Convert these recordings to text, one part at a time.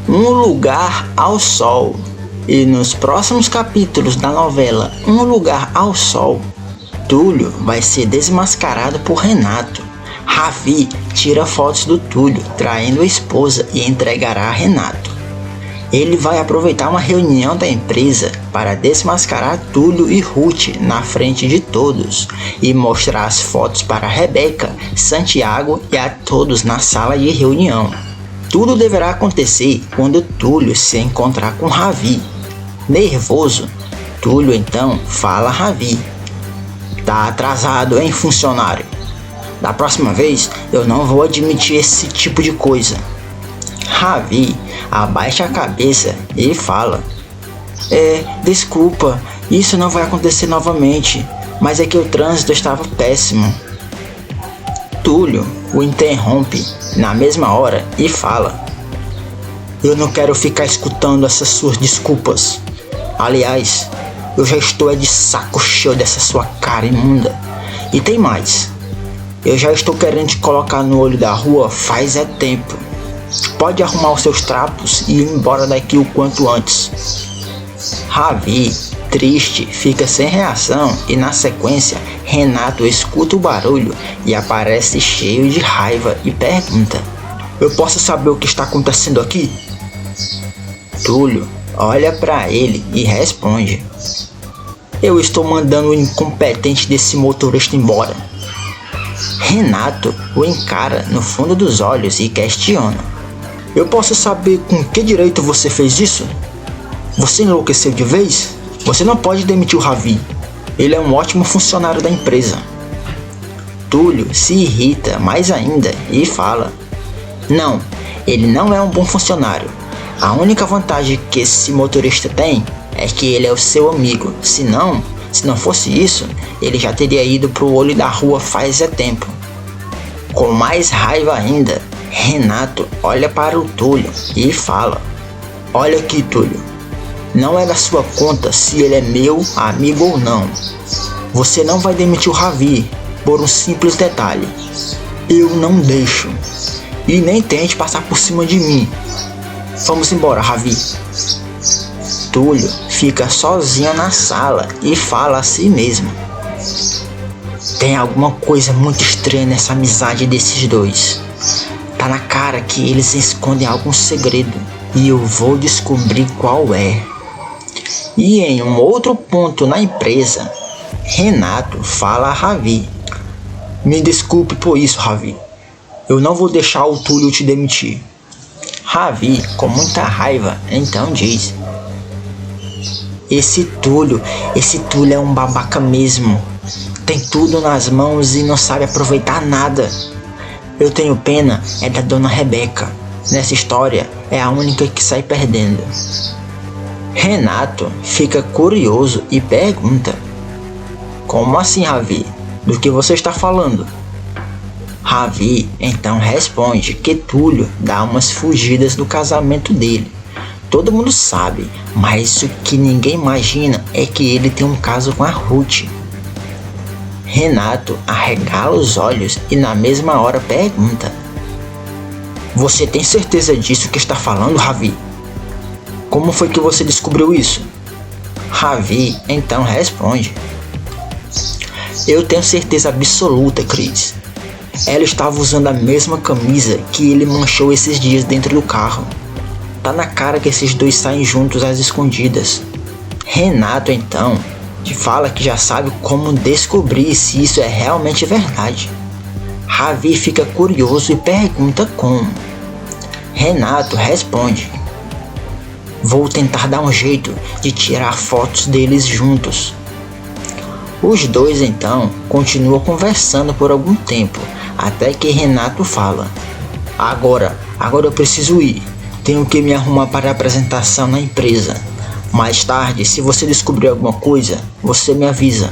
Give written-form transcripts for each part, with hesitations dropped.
Um Lugar ao Sol. E nos próximos capítulos da novela Um Lugar ao Sol, Túlio vai ser desmascarado por Renato. Ravi tira fotos do Túlio traindo a esposa e entregará a Renato. Ele vai aproveitar uma reunião da empresa para desmascarar Túlio e Ruth na frente de todos e mostrar as fotos para Rebeca, Santiago e a todos na sala de reunião. Tudo deverá acontecer quando Túlio se encontrar com Ravi. Nervoso, Túlio então fala a Ravi: "Tá atrasado, hein, funcionário? Da próxima vez eu não vou admitir esse tipo de coisa." Ravi abaixa a cabeça e fala: Desculpa, isso não vai acontecer novamente, mas é que o trânsito estava péssimo." Túlio o interrompe na mesma hora e fala: "Eu não quero ficar escutando essas suas desculpas. Aliás, eu já estou de saco cheio dessa sua cara imunda. E tem mais. Eu já estou querendo te colocar no olho da rua faz tempo. Pode arrumar os seus trapos e ir embora daqui o quanto antes." Ravi, triste, fica sem reação e na sequência Renato escuta o barulho e aparece cheio de raiva e pergunta: "Eu posso saber o que está acontecendo aqui?" Túlio olha para ele e responde: "Eu estou mandando o incompetente desse motorista embora." Renato o encara no fundo dos olhos e questiona: "Eu posso saber com que direito você fez isso? Você enlouqueceu de vez? Você não pode demitir o Ravi. Ele é um ótimo funcionário da empresa." Túlio se irrita mais ainda e fala: "Não, ele não é um bom funcionário. A única vantagem que esse motorista tem é que ele é o seu amigo. Se não fosse isso, ele já teria ido pro olho da rua faz tempo." Com mais raiva ainda, Renato olha para o Túlio e fala: "Olha aqui, Túlio. Não é da sua conta se ele é meu amigo ou não. Você não vai demitir o Ravi por um simples detalhe. Eu não deixo. E nem tente passar por cima de mim. Vamos embora, Ravi." Túlio fica sozinho na sala e fala a si mesmo: "Tem alguma coisa muito estranha nessa amizade desses dois. Tá na cara que eles escondem algum segredo e eu vou descobrir qual é." E em um outro ponto na empresa, Renato fala a Ravi: "Me desculpe por isso, Ravi. Eu não vou deixar o Túlio te demitir." Ravi, com muita raiva, então diz: Esse Túlio é um babaca mesmo. Tem tudo nas mãos e não sabe aproveitar nada. Eu tenho pena da dona Rebeca. Nessa história é a única que sai perdendo." Renato fica curioso e pergunta: "Como assim, Ravi? Do que você está falando?" Ravi então responde que Túlio dá umas fugidas do casamento dele. Todo mundo sabe, mas o que ninguém imagina é que ele tem um caso com a Ruth. Renato arregala os olhos e na mesma hora pergunta: "Você tem certeza disso que está falando, Ravi? Como foi que você descobriu isso?" Ravi então responde: "Eu tenho certeza absoluta, Chris. Ela estava usando a mesma camisa que ele manchou esses dias dentro do carro. Tá na cara que esses dois saem juntos às escondidas." Renato então fala que já sabe como descobrir se isso é realmente verdade. Ravi fica curioso e pergunta como. Renato responde: "Vou tentar dar um jeito de tirar fotos deles juntos." Os dois então continuam conversando por algum tempo, até que Renato fala: Agora eu preciso ir. Tenho que me arrumar para a apresentação na empresa. Mais tarde, se você descobrir alguma coisa, você me avisa."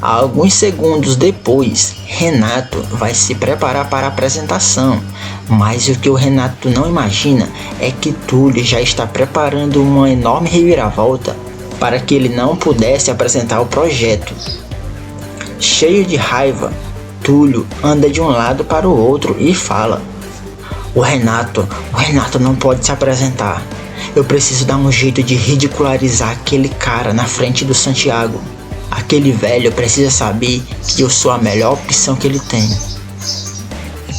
Alguns segundos depois, Renato vai se preparar para a apresentação, mas o que o Renato não imagina é que Túlio já está preparando uma enorme reviravolta para que ele não pudesse apresentar o projeto. Cheio de raiva, Túlio anda de um lado para o outro e fala: O Renato não pode se apresentar. Eu preciso dar um jeito de ridicularizar aquele cara na frente do Santiago. Aquele velho precisa saber que eu sou a melhor opção que ele tem.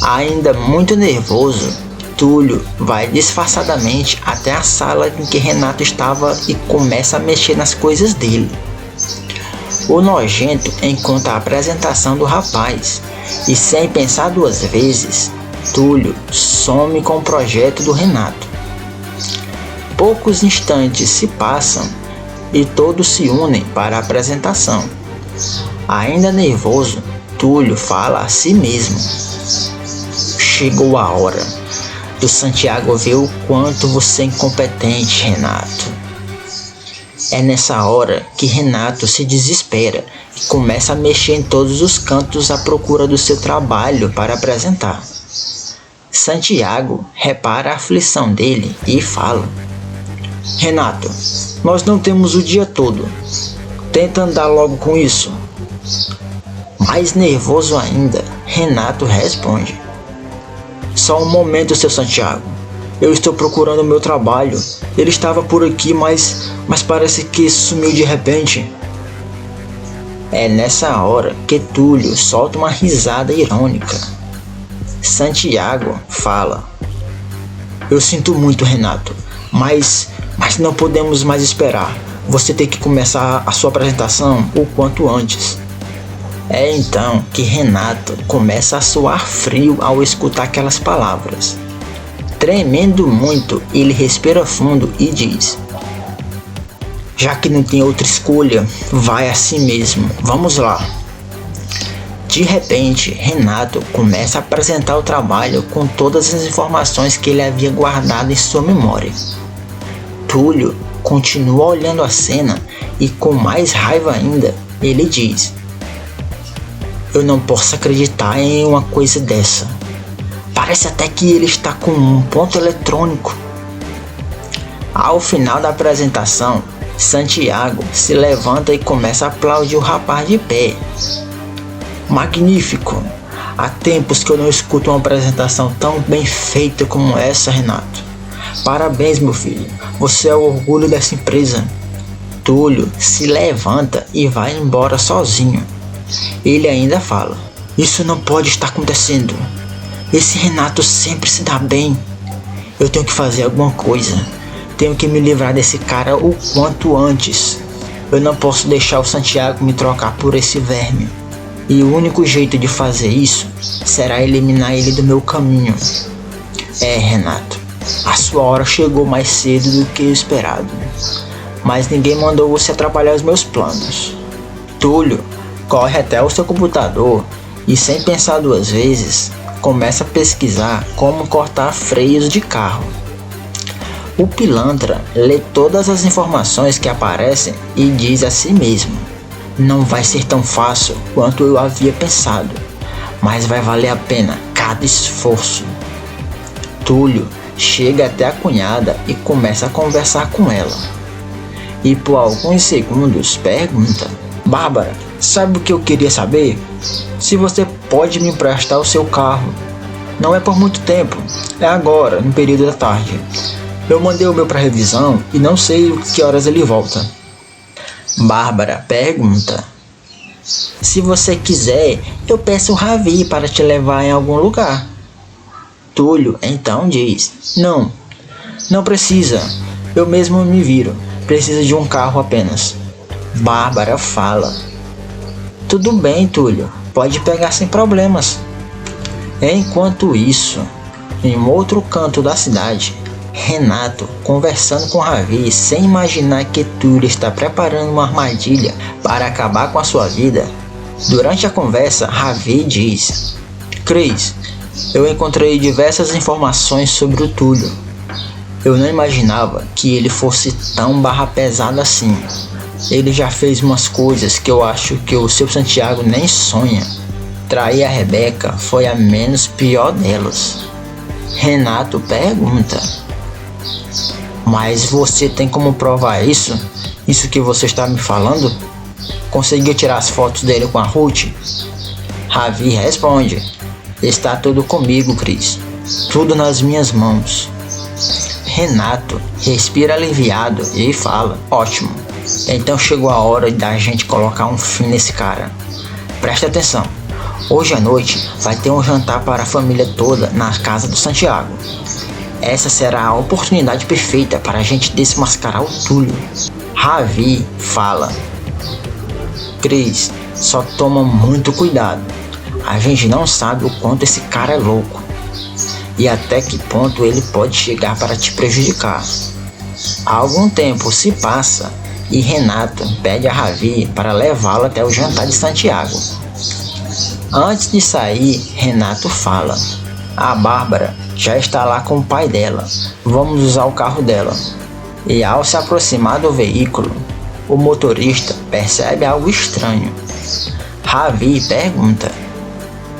Ainda muito nervoso, Túlio vai disfarçadamente até a sala em que Renato estava e começa a mexer nas coisas dele. O nojento encontra a apresentação do rapaz e, sem pensar duas vezes, Túlio some com o projeto do Renato. Poucos instantes se passam e todos se unem para a apresentação. Ainda nervoso, Túlio fala a si mesmo: chegou a hora do Santiago ver o quanto você é incompetente, Renato. É nessa hora que Renato se desespera e começa a mexer em todos os cantos à procura do seu trabalho para apresentar. Santiago repara a aflição dele e fala: Renato, nós não temos o dia todo. Tenta andar logo com isso. Mais nervoso ainda, Renato responde: só um momento, seu Santiago. Eu estou procurando o meu trabalho. Ele estava por aqui, mas parece que sumiu de repente. É nessa hora que Túlio solta uma risada irônica. Santiago fala: eu sinto muito, Renato, mas não podemos mais esperar. Você tem que começar a sua apresentação o quanto antes. É então que Renato começa a suar frio ao escutar aquelas palavras. Tremendo muito, ele respira fundo e diz: já que não tem outra escolha, vai assim mesmo, vamos lá. De repente, Renato começa a apresentar o trabalho com todas as informações que ele havia guardado em sua memória. Túlio continua olhando a cena e, com mais raiva ainda, ele diz: eu não posso acreditar em uma coisa dessa. Parece até que ele está com um ponto eletrônico. Ao final da apresentação, Santiago se levanta e começa a aplaudir o rapaz de pé. Magnífico! Há tempos que eu não escuto uma apresentação tão bem feita como essa, Renato. Parabéns, meu filho. Você é o orgulho dessa empresa. Túlio se levanta e vai embora sozinho. Ele ainda fala: isso não pode estar acontecendo. Esse Renato sempre se dá bem. Eu tenho que fazer alguma coisa. Tenho que me livrar desse cara o quanto antes. Eu não posso deixar o Santiago me trocar por esse verme. E o único jeito de fazer isso será eliminar ele do meu caminho. É, Renato, a sua hora chegou mais cedo do que esperado. Mas ninguém mandou você atrapalhar os meus planos. Túlio corre até o seu computador e, sem pensar duas vezes, começa a pesquisar como cortar freios de carro. O pilantra lê todas as informações que aparecem e diz a si mesmo: não vai ser tão fácil quanto eu havia pensado, mas vai valer a pena cada esforço. Túlio chega até a cunhada e começa a conversar com ela. E por alguns segundos pergunta: Bárbara, sabe o que eu queria saber? Se você pode me emprestar o seu carro. Não é por muito tempo, é agora, no período da tarde. Eu mandei o meu para revisão e não sei que horas ele volta. Bárbara pergunta: se você quiser, eu peço o Ravi para te levar em algum lugar. Túlio então diz: não precisa, eu mesmo me viro, preciso de um carro apenas. Bárbara fala: tudo bem, Túlio, pode pegar sem problemas. Enquanto isso, em outro canto da cidade, Renato conversando com Ravi sem imaginar que Túlio está preparando uma armadilha para acabar com a sua vida. Durante a conversa, Ravi diz: Cris, eu encontrei diversas informações sobre o Túlio. Eu não imaginava que ele fosse tão barra pesada assim. Ele já fez umas coisas que eu acho que o seu Santiago nem sonha. Trair a Rebeca foi a menos pior delas. Renato pergunta: mas você tem como provar isso? Isso que você está me falando? Conseguiu tirar as fotos dele com a Ruth? Ravi responde: está tudo comigo, Cris. tudo nas minhas mãos. Renato respira aliviado e fala: ótimo, então chegou a hora da gente colocar um fim nesse cara. Presta atenção, hoje à noite vai ter um jantar para a família toda na casa do Santiago. Essa será a oportunidade perfeita para a gente desmascarar o Túlio. Ravi fala: Cris, só toma muito cuidado. A gente não sabe o quanto esse cara é louco e até que ponto ele pode chegar para te prejudicar. Algum tempo se passa e Renato pede a Ravi para levá-lo até o jantar de Santiago. Antes de sair, Renato fala: a Bárbara já está lá com o pai dela, vamos usar o carro dela. E ao se aproximar do veículo, o motorista percebe algo estranho. Ravi pergunta: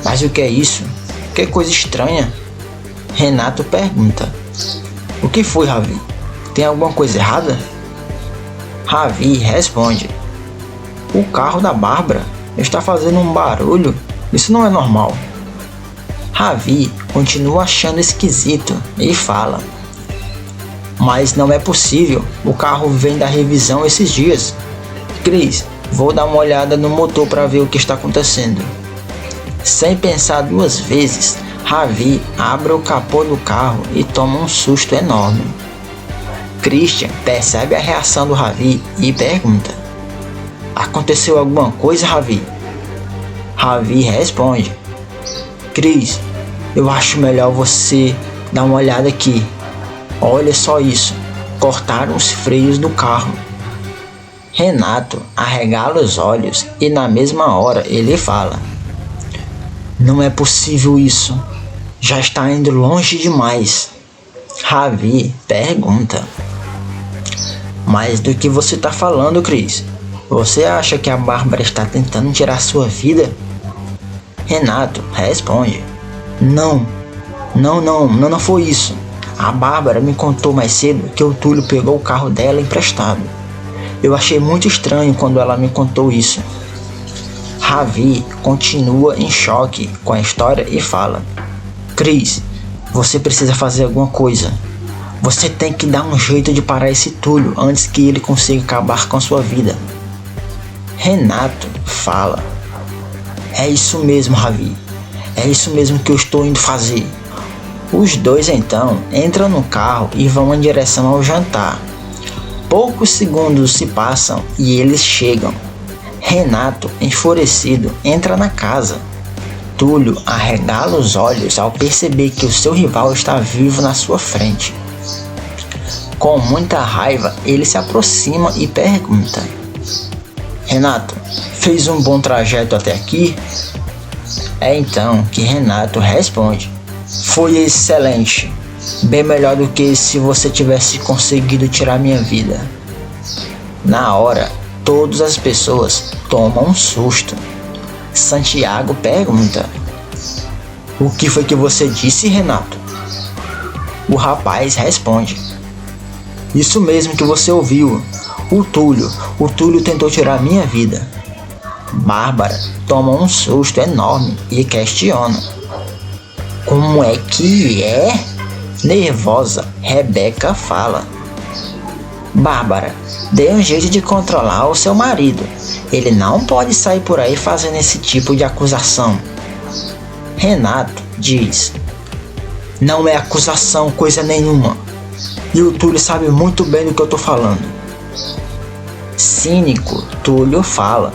mas o que é isso? Que coisa estranha? Renato pergunta: o que foi, Ravi? Tem alguma coisa errada? Ravi responde: o carro da Bárbara está fazendo um barulho, isso não é normal. Ravi continua achando esquisito e fala: mas não é possível, o carro vem da revisão esses dias. Cris, vou dar uma olhada no motor para ver o que está acontecendo. Sem pensar duas vezes, Ravi abre o capô do carro e toma um susto enorme. Christian percebe a reação do Ravi e pergunta: aconteceu alguma coisa, Ravi? Ravi responde: Cris, eu acho melhor você dar uma olhada aqui. Olha só isso, cortaram os freios do carro. Renato arregala os olhos e na mesma hora ele fala: não é possível isso, já está indo longe demais. Ravi pergunta: mas do que você está falando, Cris? Você acha que a Bárbara está tentando tirar sua vida? Renato responde: não foi isso. A Bárbara me contou mais cedo que o Túlio pegou o carro dela emprestado. Eu achei muito estranho quando ela me contou isso. Ravi continua em choque com a história e fala: Cris, você precisa fazer alguma coisa. Você tem que dar um jeito de parar esse Túlio antes que ele consiga acabar com sua vida. Renato fala: é isso mesmo, Ravi. É isso mesmo que eu estou indo fazer. Os dois então entram no carro e vão em direção ao jantar. Poucos segundos se passam e eles chegam. Renato, enfurecido, entra na casa. Túlio arregala os olhos ao perceber que o seu rival está vivo na sua frente. Com muita raiva, ele se aproxima e pergunta: Renato, fez um bom trajeto até aqui? É então que Renato responde: foi excelente, bem melhor do que se você tivesse conseguido tirar minha vida. Na hora, todas as pessoas tomam um susto. Santiago pergunta: o que foi que você disse, Renato? O rapaz responde: isso mesmo que você ouviu. O Túlio tentou tirar minha vida. Bárbara toma um susto enorme e questiona: como é que é? Nervosa, Rebeca fala: Bárbara, dê um jeito de controlar o seu marido. Ele não pode sair por aí fazendo esse tipo de acusação. Renato diz: não é acusação coisa nenhuma. E o Túlio sabe muito bem do que eu tô falando. Cínico, Túlio fala: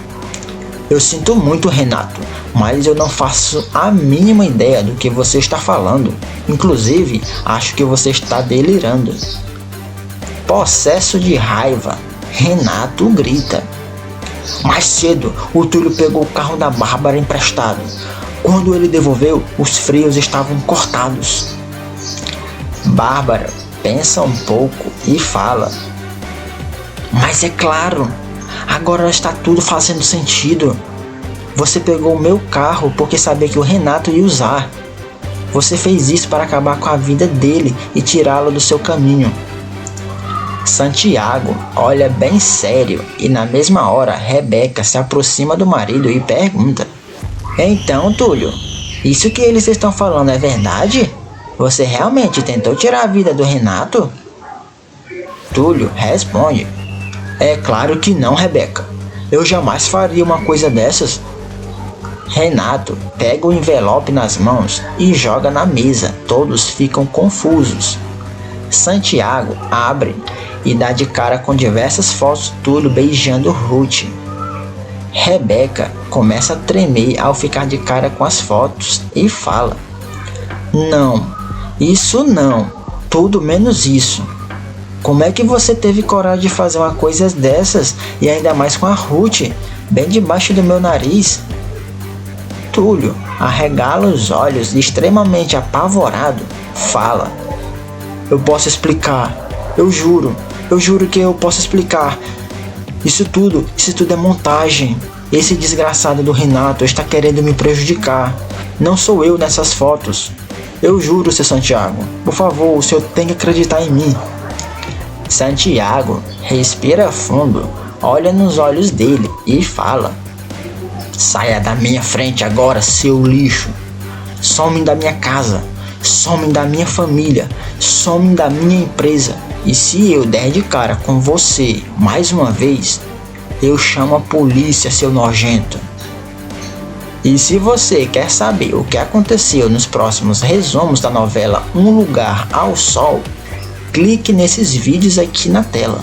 eu sinto muito, Renato, mas eu não faço a mínima ideia do que você está falando. Inclusive, acho que você está delirando. Possesso de raiva, Renato grita: mais cedo, o Túlio pegou o carro da Bárbara emprestado. Quando ele devolveu, os freios estavam cortados. Bárbara pensa um pouco e fala: mas é claro, agora está tudo fazendo sentido. Você pegou o meu carro porque sabia que o Renato ia usar. Você fez isso para acabar com a vida dele e tirá-lo do seu caminho. Santiago olha bem sério e na mesma hora Rebeca se aproxima do marido e pergunta: então, Túlio, isso que eles estão falando é verdade? Você realmente tentou tirar a vida do Renato? Túlio responde: é claro que não, Rebeca. Eu jamais faria uma coisa dessas. Renato pega o envelope nas mãos e joga na mesa. Todos ficam confusos. Santiago abre e dá de cara com diversas fotos de Túlio beijando Ruth. Rebeca começa a tremer ao ficar de cara com as fotos e fala: não, isso não, tudo menos isso. Como é que você teve coragem de fazer uma coisa dessas e ainda mais com a Ruth, bem debaixo do meu nariz? Túlio arregala os olhos e, extremamente apavorado, fala: eu posso explicar, eu juro que eu posso explicar. Isso tudo é montagem. Esse desgraçado do Renato está querendo me prejudicar. Não sou eu nessas fotos. Eu juro, seu Santiago. Por favor, o senhor tem que acreditar em mim. Santiago respira fundo, olha nos olhos dele e fala: saia da minha frente agora, seu lixo. Some da minha casa, some da minha família, some da minha empresa. E se eu der de cara com você mais uma vez, eu chamo a polícia, seu nojento. E se você quer saber o que aconteceu nos próximos resumos da novela Um Lugar ao Sol, clique nesses vídeos aqui na tela.